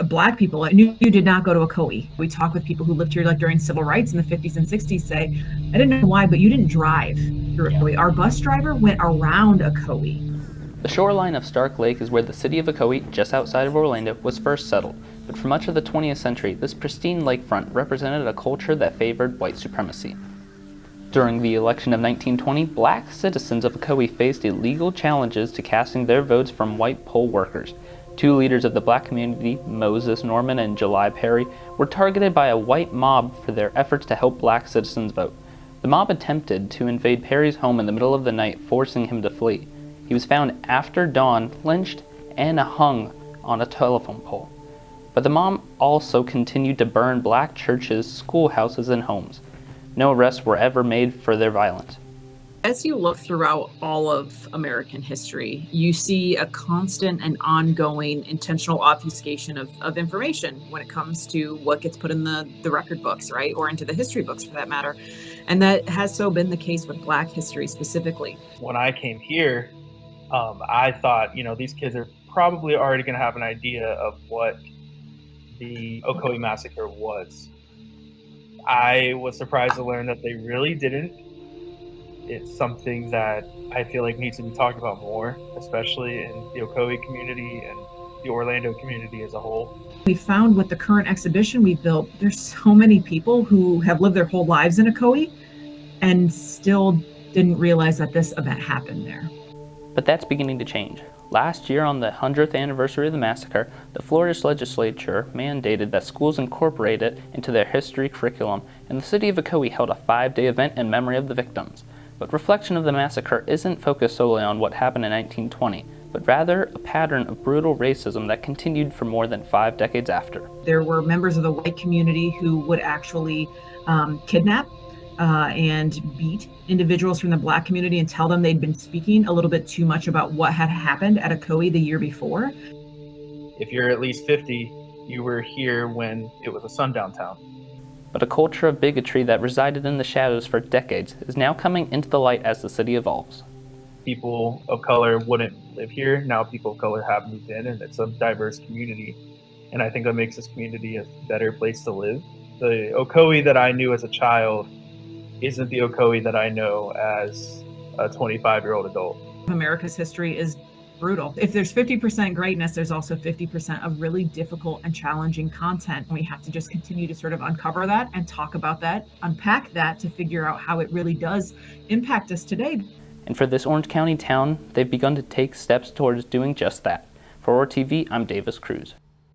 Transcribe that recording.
Black people, I knew you did not go to Ocoee. We talk with people who lived here like during civil rights in the 50s and 60s say, I didn't know why, but you didn't drive through Ocoee. Our bus driver went around Ocoee. The shoreline of Stark Lake is where the city of Ocoee, just outside of Orlando, was first settled, but for much of the 20th century, this pristine lakefront represented a culture that favored white supremacy. During the election of 1920, black citizens of Ocoee faced illegal challenges to casting their votes from white poll workers. Two leaders of the black community, Moses Norman and July Perry, were targeted by a white mob for their efforts to help black citizens vote. The mob attempted to invade Perry's home in the middle of the night, forcing him to flee. He was found after dawn, lynched, and hung on a telephone pole. But the mob also continued to burn black churches, schoolhouses, and homes. No arrests were ever made for their violence. As you look throughout all of American history, you see a constant and ongoing intentional obfuscation of information when it comes to what gets put in the record books, right? Or into the history books for that matter. And that has so been the case with Black history specifically. When I came here, I thought, these kids are probably already going to have an idea of what the Ocoee Massacre was. I was surprised to learn that they really didn't. It's something that I feel like needs to be talked about more, especially in the Ocoee community and the Orlando community as a whole. We found with the current exhibition we built, there's so many people who have lived their whole lives in Ocoee and still didn't realize that this event happened there. But that's beginning to change. Last year, on the 100th anniversary of the massacre, the Florida legislature mandated that schools incorporate it into their history curriculum, and the city of Ocoee held a 5-day event in memory of the victims. But reflection of the massacre isn't focused solely on what happened in 1920, but rather a pattern of brutal racism that continued for more than 5 decades after. There were members of the white community who would actually kidnap and beat individuals from the Black community and tell them they'd been speaking a little bit too much about what had happened at Ocoee the year before. If you're at least 50, you were here when it was a sundown town. But a culture of bigotry that resided in the shadows for decades is now coming into the light as the city evolves. People of color wouldn't live here. Now people of color have moved in, and it's a diverse community. And I think that makes this community a better place to live. The Ocoee that I knew as a child isn't the Ocoee that I know as a 25-year-old adult. America's history is brutal. If there's 50% greatness, there's also 50% of really difficult and challenging content. We have to just continue to sort of uncover that and talk about that, unpack that to figure out how it really does impact us today. And for this Orange County town, they've begun to take steps towards doing just that. For ORTV, I'm Davis Cruz.